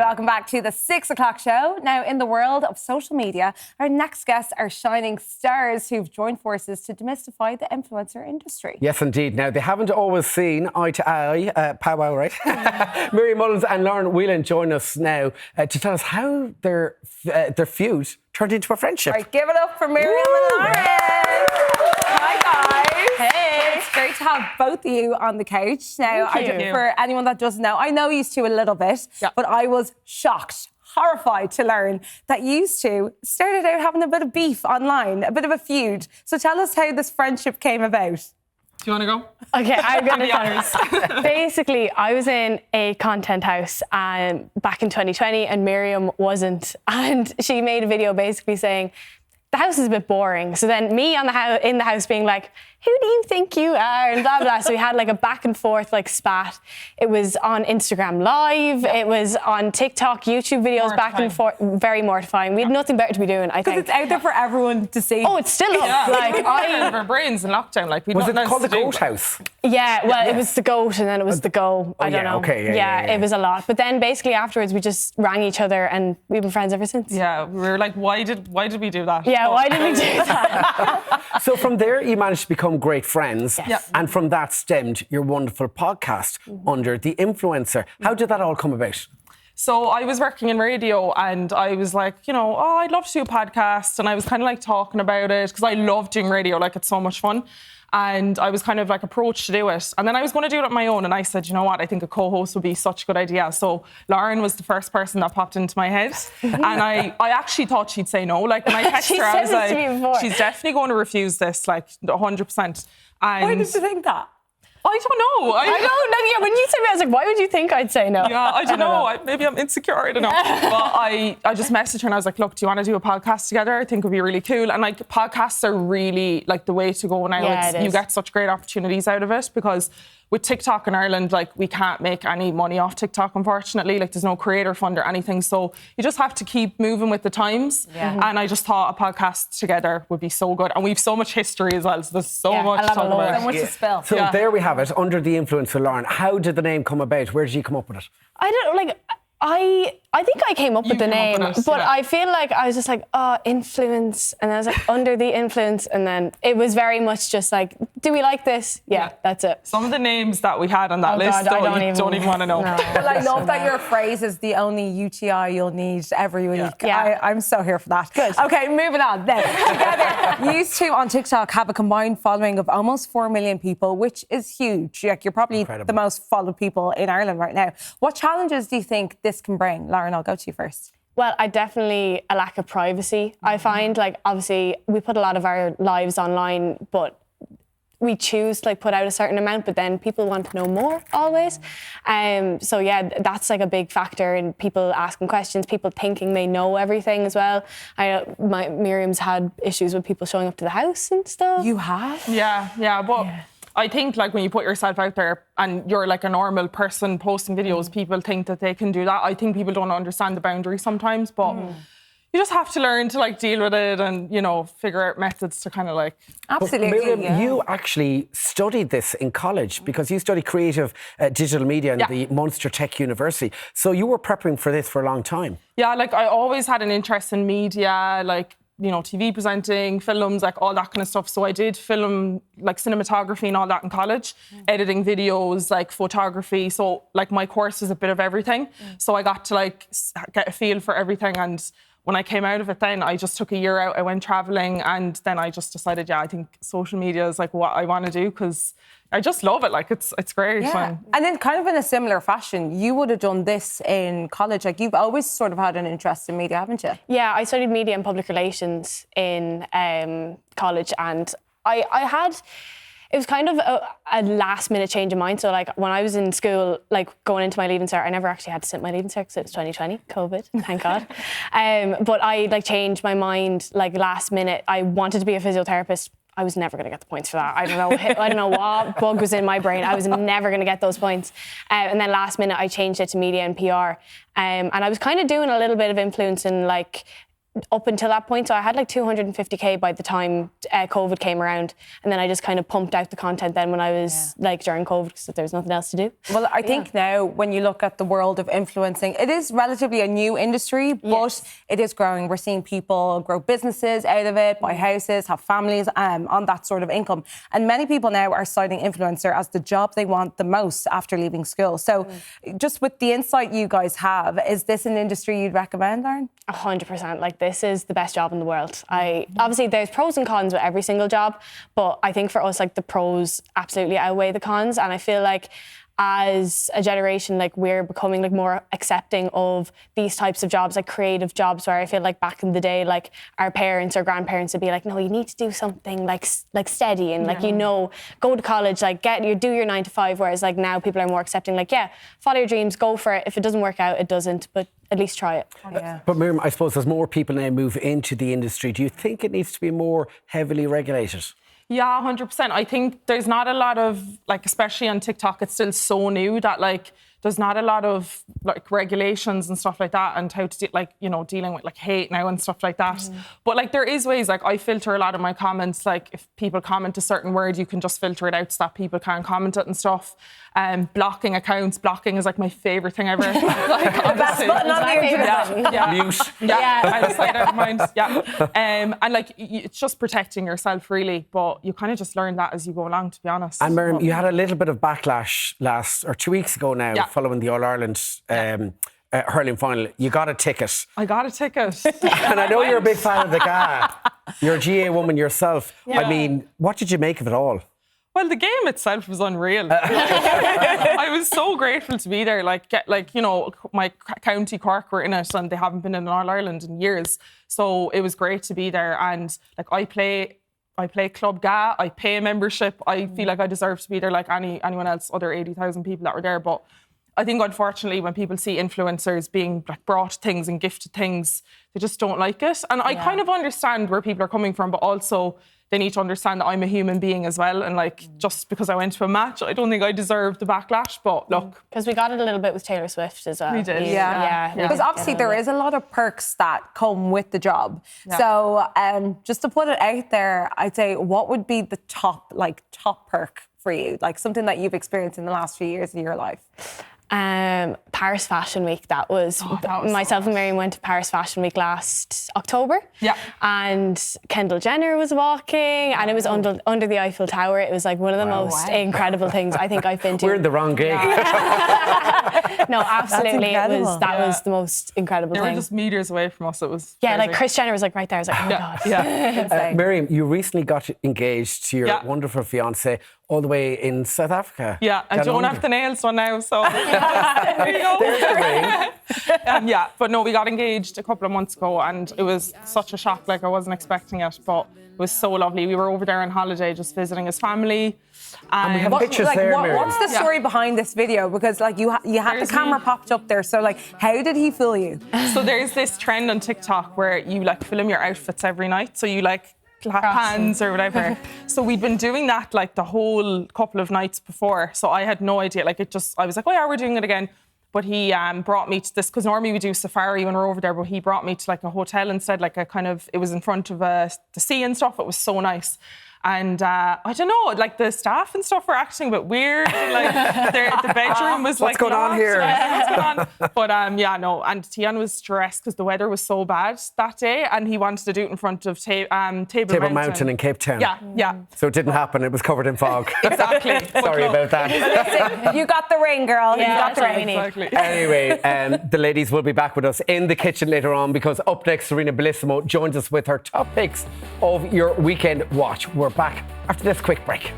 welcome back to the 6 o'clock show. Now, in the world of social media, our next guests are shining stars who've joined forces to demystify the influencer industry. Yes, indeed. Now, they haven't always seen eye to eye, powwow, right? Miriam Mullins and Lauren Whelan join us now to tell us how their feud turned into a friendship. All right, give it up for Miriam and Lauren. Hi, guys. Hey. It's great to have both of you on the couch. Now, for anyone that doesn't know, I know you two a little bit, but I was shocked, horrified to learn that you two started out having a bit of beef online, a bit of a feud. So tell us how this friendship came about. Do you want to go? Okay, I'm going to tell you. Basically, I was in a content house back in 2020 and Miriam wasn't. And she made a video basically saying, the house is a bit boring. So then me in the house being like, who do you think you are? And blah, blah. So we had like a back and forth like spat. It was on Instagram Live. It was on TikTok, YouTube videos, back and forth. Very mortifying. We had nothing better to be doing, I think. Because it's out there for everyone to see. Oh, it's still up. Yeah. Like, our brains in lockdown. Like, was it called the Goat House? Yeah, well, it was the Goat and then it was the Go. I don't know. Okay, yeah, it was a lot. But then basically afterwards we just rang each other and we've been friends ever since. Yeah, we were like, why did we do that? Yeah, why did we do that? So from there, you managed to become great friends. Yes. Yeah. And from that stemmed your wonderful podcast, Under the Influencer. How did that all come about? So I was working in radio and I was like, I'd love to do a podcast. And I was kind of like talking about it because I love doing radio. Like, it's so much fun. And I was kind of like approached to do it. And then I was going to do it on my own. And I said, you know what? I think a co-host would be such a good idea. So Lauren was the first person that popped into my head. And I actually thought she'd say no. Like, when I texted her, I was like, she's definitely going to refuse this, like 100%. And why did you think that? I don't know. I don't know. Yeah, when you said me, I was like, why would you think I'd say no? Yeah, I don't know. Maybe I'm insecure. I don't know. But I just messaged her and I was like, look, do you want to do a podcast together? I think it would be really cool. And like, podcasts are really like the way to go now. Yeah, You get such great opportunities out of it because with TikTok in Ireland, like, we can't make any money off TikTok, unfortunately. Like, there's no creator fund or anything. So you just have to keep moving with the times. Yeah. And I just thought a podcast together would be so good. And we've so much history as well. So there's so much to talk about. So much to spill. So there we have it, Under the Influencer, Lauren. How did the name come about? Where did you come up with it? I don't like. I think I came up with the name, but I feel like I was just like, influence, and I was like, Under the Influence, and then it was very much just like, do we like this? Yeah, that's it. Some of the names that we had on that list, God, I don't even want to know. No. Well, I love that your phrase is the only UTI you'll need every week. Yeah. I'm so here for that. Good. Okay, moving on then. Together, you two on TikTok have a combined following of almost 4 million people, which is huge. Like, you're probably the most followed people in Ireland right now. What challenges do you think this can bring? Lauren, I'll go to you first. Well, I definitely a lack of privacy. I find, like, obviously we put a lot of our lives online, but we choose to like put out a certain amount, but then people want to know more always. So yeah, that's like a big factor in people asking questions, people thinking they know everything as well. Miriam's had issues with people showing up to the house and stuff. You have? Yeah, but I think like when you put yourself out there and you're like a normal person posting videos, people think that they can do that. I think people don't understand the boundary sometimes, but you just have to learn to like deal with it and, figure out methods to kind of like... Absolutely. Miriam, you actually studied this in college because you studied creative digital media in the Munster Tech University. So you were prepping for this for a long time. Yeah, like I always had an interest in media, like, TV presenting, films, like all that kind of stuff. So I did film, like cinematography and all that in college, editing videos, like photography. So like my course is a bit of everything. So I got to like get a feel for everything. And when I came out of it then, I just took a year out. I went traveling and then I just decided, I think social media is like what I want to do because I just love it. Like it's great. Yeah. And then kind of in a similar fashion, you would have done this in college. Like you've always sort of had an interest in media, haven't you? Yeah, I studied media and public relations in college and it was kind of a last minute change of mind. So like when I was in school, like going into my Leaving Cert, I never actually had to sit my Leaving Cert because it was 2020, COVID, thank God. But I like changed my mind like last minute. I wanted to be a physiotherapist. I was never going to get the points for that. I don't know what bug was in my brain. I was never going to get those points. And then last minute, I changed it to media and PR. And I was kind of doing a little bit of influence in like up until that point. So I had like 250k by the time COVID came around, and then I just kind of pumped out the content then when I was like during COVID because there was nothing else to do. Well, I think now when you look at the world of influencing, it is relatively a new industry, but it is growing. We're seeing people grow businesses out of it, buy houses, have families on that sort of income. And many people now are citing influencer as the job they want the most after leaving school. So just with the insight you guys have, is this an industry you'd recommend, Lauren? 100%. Like, this is the best job in the world. Obviously there's pros and cons with every single job, but I think for us, like, the pros absolutely outweigh the cons. And I feel like as a generation, like, we're becoming like more accepting of these types of jobs, like creative jobs, where I feel like back in the day, like, our parents or grandparents would be like, no, you need to do something like steady and like, go to college, like do your 9 to 5. Whereas like now people are more accepting, like, follow your dreams, go for it. If it doesn't work out, it doesn't, but at least try it. But Miriam, I suppose as more people now move into the industry, do you think it needs to be more heavily regulated? Yeah, 100%. I think there's not a lot of, like, especially on TikTok, it's still so new that, like, there's not a lot of, like, regulations and stuff like that, and how to, dealing with, like, hate now and stuff like that. But, like, there is ways, like, I filter a lot of my comments. Like, if people comment a certain word, you can just filter it out so that people can't comment it and stuff. Blocking accounts. Blocking is, like, my favourite thing ever. Like, That's not my favourite button. Mute. I decided, never mind. And, like, it's just protecting yourself, really. But you kind of just learn that as you go along, to be honest. And Miriam, you had a little bit of backlash 2 weeks ago now, following the All-Ireland hurling final. You got a ticket. I got a ticket. And I know you're a big fan of the GAA. You're a GAA woman yourself. Yeah. I mean, what did you make of it all? Well, the game itself was unreal. I was so grateful to be there. My county Cork were in it, and they haven't been in All-Ireland in years. So it was great to be there. And like, I play Club GAA, I pay a membership. I feel like I deserve to be there like anyone else, other 80,000 people that were there. But I think, unfortunately, when people see influencers being like brought things and gifted things, they just don't like it. And I kind of understand where people are coming from, but also they need to understand that I'm a human being as well. And like, just because I went to a match, I don't think I deserve the backlash. But look, because we got it a little bit with Taylor Swift as well. We did, Because obviously there is a lot of perks that come with the job. Yeah. So just to put it out there, I'd say, what would be the top perk for you? Like something that you've experienced in the last few years of your life? Paris Fashion Week. That was myself and Miriam went to Paris Fashion Week last October. Yeah. And Kendall Jenner was walking, and it was under the Eiffel Tower. It was like one of the most incredible things I think I've been to. We're in the wrong gig. No, absolutely. That was the most incredible thing. They were just meters away from us. It was crazy. Like Kris Jenner was like right there. I was like, oh my God. Yeah. Miriam, you recently got engaged to your wonderful fiancé all the way in South Africa. Yeah, I don't have the nails done now, so there you go. There's the ring. But no, we got engaged a couple of months ago, and it was such a shock. Like, I wasn't expecting it, but it was so lovely. We were over there on holiday, just visiting his family. And we have pictures there, Miriam. What's the story behind this video? Because like you had the camera popped up there, so like, how did he fool you? So there's this trend on TikTok where you like film your outfits every night. So you like clap hands or whatever. So we'd been doing that like the whole couple of nights before. So I had no idea. Like, I was like, oh yeah, we're doing it again. But he brought me to this, because normally we do safari when we're over there, but he brought me to like a hotel instead, like it was in front of the sea and stuff. It was so nice. And I don't know, like the staff and stuff were acting a bit weird. Like the bedroom was like, what's going on here? What's going on? But and Tian was stressed because the weather was so bad that day, and he wanted to do it in front of Table Mountain in Cape Town. Yeah. So it didn't happen. It was covered in fog. Exactly. Sorry about that. Listen, you got the ring, girl. Yeah, you got the ring. Exactly. Anyway, the ladies will be back with us in the kitchen later on, because up next, Serena Bellissimo joins us with her top picks of your weekend watch. We're back after this quick break.